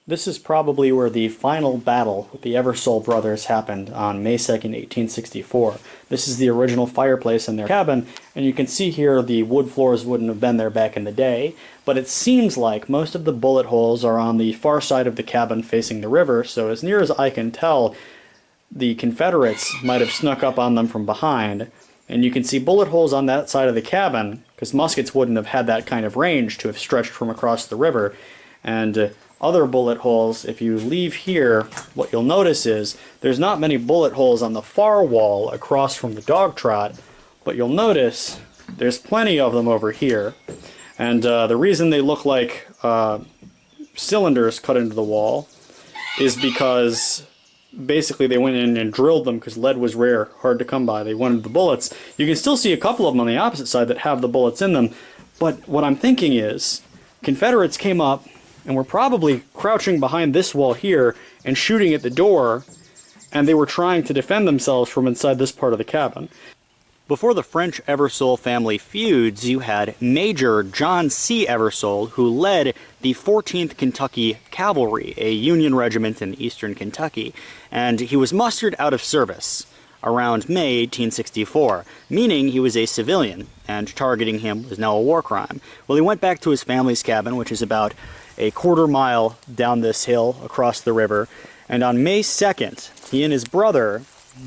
This is probably where the final battle with the Eversole brothers happened on May 2nd, 1864. This is the original fireplace in their cabin, and you can see here the wood floors wouldn't have been there back in the day, but it seems like most of the bullet holes are on the far side of the cabin facing the river, so as near as I can tell, the Confederates might have snuck up on them from behind, and you can see bullet holes on that side of the cabin, because muskets wouldn't have had that kind of range to have stretched from across the river, and other bullet holes, if you leave here, what you'll notice is there's not many bullet holes on the far wall across from the dog trot, but you'll notice there's plenty of them over here. And the reason they look like cylinders cut into the wall is because basically they went in and drilled them because lead was rare, hard to come by. They wanted the bullets. You can still see a couple of them on the opposite side that have the bullets in them, but what I'm thinking is Confederates came up and were probably crouching behind this wall here and shooting at the door, and they were trying to defend themselves from inside this part of the cabin. Before the French-Eversole family feuds, you had Major John C. Eversole, who led the 14th Kentucky Cavalry, a Union regiment in eastern Kentucky, and he was mustered out of service around May 1864, meaning he was a civilian, and targeting him was now a war crime. Well, he went back to his family's cabin, which is about a quarter-mile down this hill across the river, and on May 2nd, he and his brother,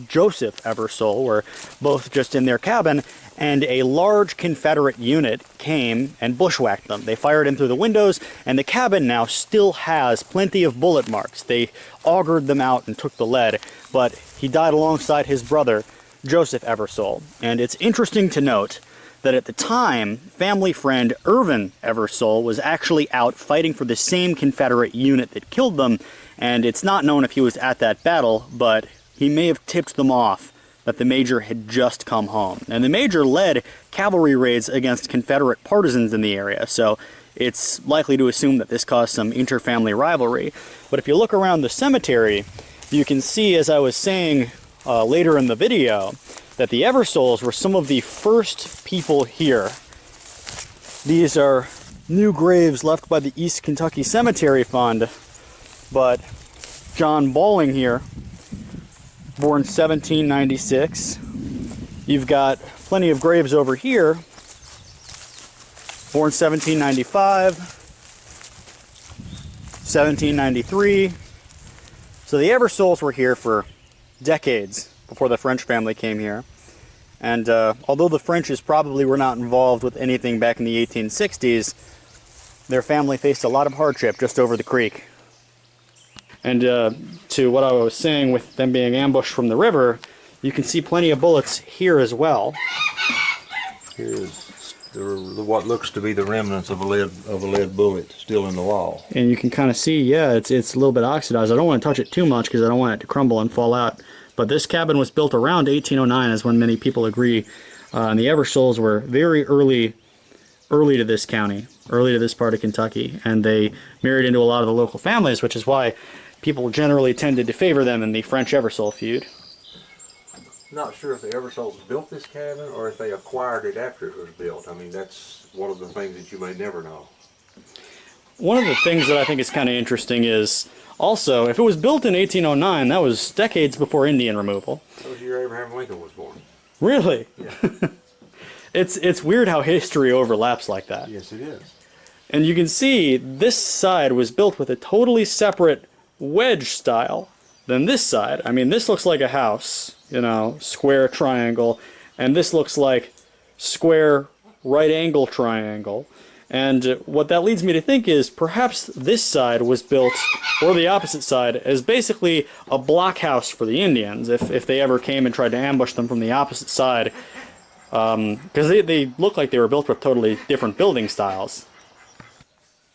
Joseph Eversole, were both just in their cabin, and a large Confederate unit came and bushwhacked them. They fired in through the windows, and the cabin now still has plenty of bullet marks. They augured them out and took the lead, but he died alongside his brother, Joseph Eversole. And it's interesting to note that at the time, family friend Irvin Eversole was actually out fighting for the same Confederate unit that killed them, and it's not known if he was at that battle, but he may have tipped them off that the Major had just come home. And the Major led cavalry raids against Confederate partisans in the area, so it's likely to assume that this caused some inter-family rivalry. But if you look around the cemetery, you can see, as I was saying later in the video, that the Eversoles were some of the first people here. These are new graves left by the East Kentucky Cemetery Fund, but John Balling here, born 1796. You've got plenty of graves over here, born 1795, 1793. So the Eversoles were here for decades before the French family came here. And although the Frenches probably were not involved with anything back in the 1860s, their family faced a lot of hardship just over the creek. And to what I was saying with them being ambushed from the river, you can see plenty of bullets here as well. Here's what looks to be the remnants of a lead bullet still in the wall. And you can kind of see, yeah, it's a little bit oxidized. I don't want to touch it too much because I don't want it to crumble and fall out. But this cabin was built around 1809, is when many people agree. And the Eversoles were very early to this county, early to this part of Kentucky. And they married into a lot of the local families, which is why people generally tended to favor them in the French-Eversole feud. Not sure if the Eversoles built this cabin or if they acquired it after it was built. I mean, that's one of the things that you may never know. One of the things that I think is kind of interesting is also, if it was built in 1809, that was decades before Indian removal. That was the year Abraham Lincoln was born. Really? Yeah. It's weird how history overlaps like that. Yes, it is. And you can see this side was built with a totally separate wedge style than this side. I mean, this looks like a house, you know, square triangle, and this looks like square right angle triangle. And what that leads me to think is perhaps this side was built, or the opposite side, as basically a blockhouse for the Indians if they ever came and tried to ambush them from the opposite side, because they look like they were built with totally different building styles.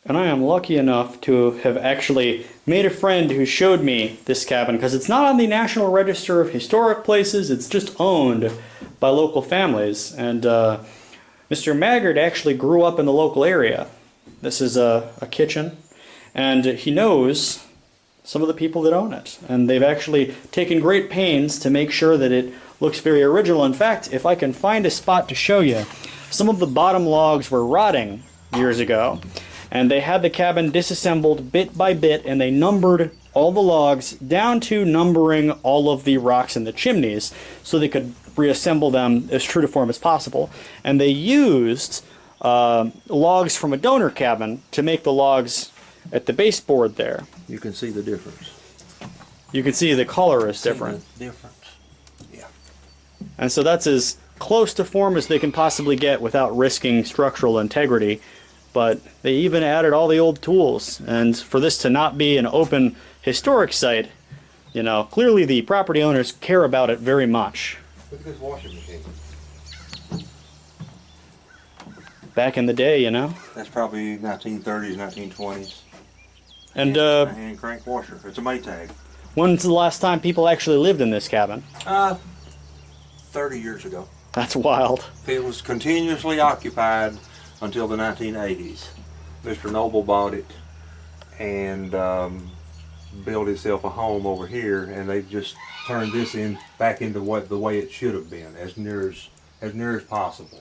And I am lucky enough to have actually made a friend who showed me this cabin, because it's not on the National Register of Historic Places, it's just owned by local families. And Mr. Maggard actually grew up in the local area. This is a kitchen, and he knows some of the people that own it. And they've actually taken great pains to make sure that it looks very original. In fact, if I can find a spot to show you, some of the bottom logs were rotting years ago. And they had the cabin disassembled bit by bit, and they numbered all the logs down to numbering all of the rocks in the chimneys so they could reassemble them as true to form as possible. And they used logs from a donor cabin to make the logs at the baseboard there. You can see the difference. You can see the color is different. Yeah. And so that's as close to form as they can possibly get without risking structural integrity. But they even added all the old tools. And for this to not be an open historic site, you know, clearly the property owners care about it very much. Look at this washing machine. Back in the day, you know. That's probably 1930s, 1920s. And a hand crank washer. It's a Maytag. when's the last time people actually lived in this cabin? 30 years ago. That's wild. It was continuously occupied until the 1980s. Mr. Noble bought it and built himself a home over here, and they just turned this back into the way it should have been, as near as possible.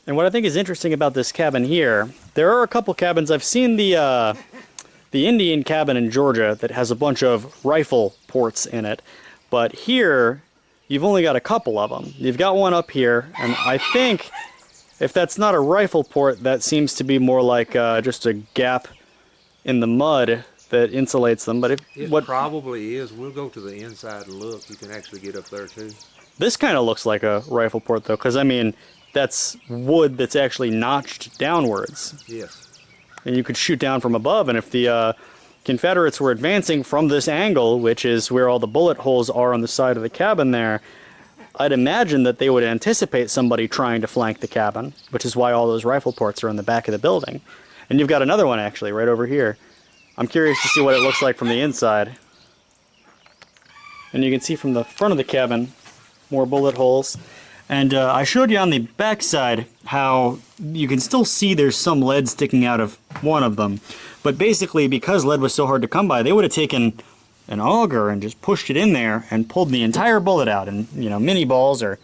And what I think is interesting about this cabin here, there are a couple cabins. I've seen the Indian cabin in Georgia that has a bunch of rifle ports in it, but here you've only got a couple of them. You've got one up here, and I think if that's not a rifle port, that seems to be more like just a gap in the mud that insulates them. But it probably is. We'll go to the inside and look. You can actually get up there too. This kind of looks like a rifle port though, because I mean, that's wood that's actually notched downwards. Yes. And you could shoot down from above, and if the Confederates were advancing from this angle, which is where all the bullet holes are on the side of the cabin there, I'd imagine that they would anticipate somebody trying to flank the cabin, which is why all those rifle ports are in the back of the building. And you've got another one actually right over here. I'm curious to see what it looks like from the inside. And you can see from the front of the cabin more bullet holes. And I showed you on the back side how you can still see there's some lead sticking out of one of them. But basically, because lead was so hard to come by, they would have taken an auger and just pushed it in there and pulled the entire bullet out. And, you know, mini balls are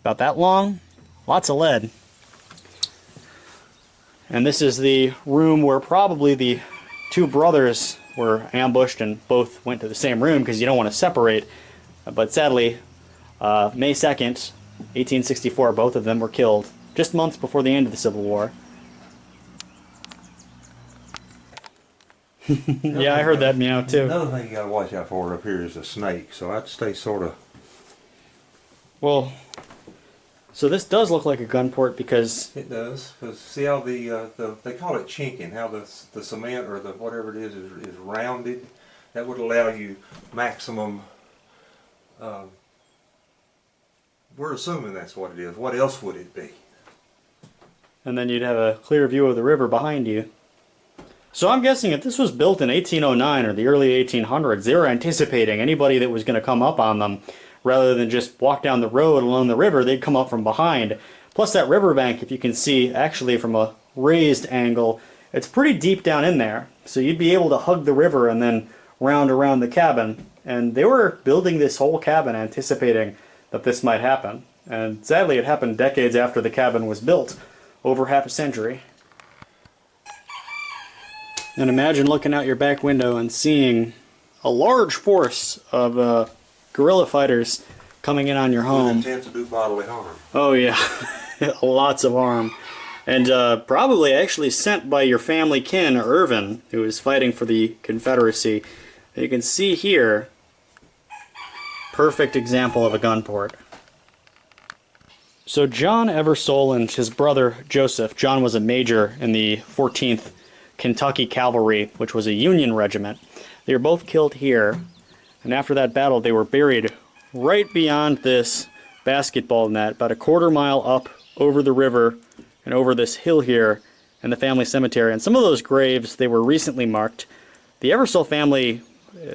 about that long. Lots of lead. And this is the room where probably the two brothers were ambushed and both went to the same room because you don't want to separate. But sadly, May 2nd, 1864, both of them were killed just months before the end of the Civil War. Yeah, I heard that meow too. Another thing you gotta watch out for up here is a snake, so I'd stay sort of... Well, so this does look like a gun port because... It does, because see how they call it chinking, how the cement or the whatever it is rounded. That would allow you maximum... we're assuming that's what it is. What else would it be? And then you'd have a clear view of the river behind you. So I'm guessing if this was built in 1809 or the early 1800s, they were anticipating anybody that was going to come up on them, rather than just walk down the road along the river, they'd come up from behind. Plus that riverbank, if you can see actually from a raised angle, it's pretty deep down in there. So you'd be able to hug the river and then round around the cabin. And they were building this whole cabin anticipating that this might happen. And sadly, it happened decades after the cabin was built, over half a century. And imagine looking out your back window and seeing a large force of guerrilla fighters coming in on your home. With intent to do bodily harm. Oh yeah, lots of harm. And probably actually sent by your family kin, Irvin, who was fighting for the Confederacy. You can see here, perfect example of a gun port. So John Eversole and his brother Joseph, John was a major in the 14th Kentucky Cavalry, which was a Union regiment. They were both killed here, and after that battle they were buried right beyond this basketball net, about a quarter-mile up over the river and over this hill here in the family cemetery. And some of those graves, they were recently marked. The Eversole family,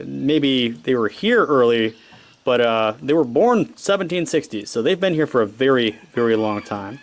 maybe they were here early, but they were born 1760s, so they've been here for a very, very long time.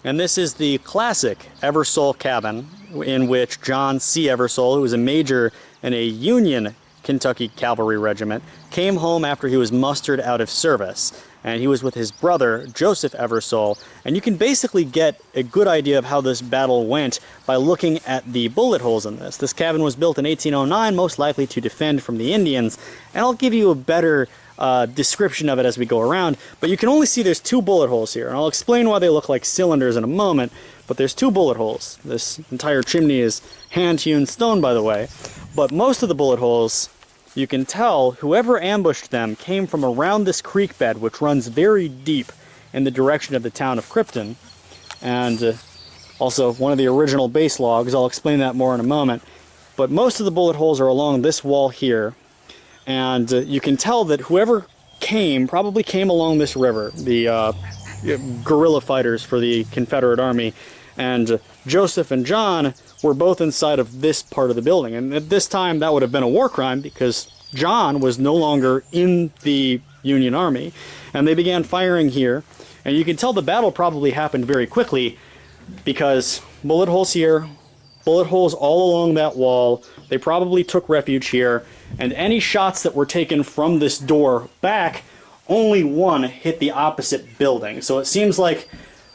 And this is the classic Eversole cabin, in which John C. Eversole, who was a major in a Union Kentucky Cavalry regiment, came home after he was mustered out of service. and he was with his brother, Joseph Eversole, and you can basically get a good idea of how this battle went by looking at the bullet holes in this. This cabin was built in 1809, most likely to defend from the Indians, and I'll give you a better description of it as we go around, but you can only see there's 2 bullet holes here, and I'll explain why they look like cylinders in a moment, but there's 2 bullet holes. This entire chimney is hand-hewn stone, by the way, but most of the bullet holes, you can tell whoever ambushed them came from around this creek bed, which runs very deep in the direction of the town of Krypton, and also one of the original base logs. I'll explain that more in a moment, but most of the bullet holes are along this wall here. And you can tell that whoever came probably came along this river, the guerrilla fighters for the Confederate Army. And Joseph and John were both inside of this part of the building. And at this time, that would have been a war crime because John was no longer in the Union Army. And they began firing here. And you can tell the battle probably happened very quickly because bullet holes here, bullet holes all along that wall. They probably took refuge here. And any shots that were taken from this door back, only one hit the opposite building. So it seems like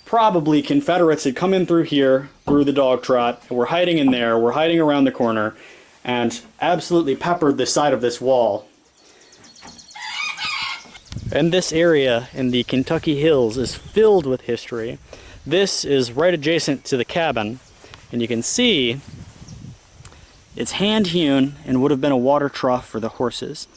probably Confederates had come in through here, through the dog trot, and were hiding in there, were hiding around the corner, and absolutely peppered the side of this wall. And this area in the Kentucky Hills is filled with history. This is right adjacent to the cabin, and you can see it's hand-hewn and would have been a water trough for the horses.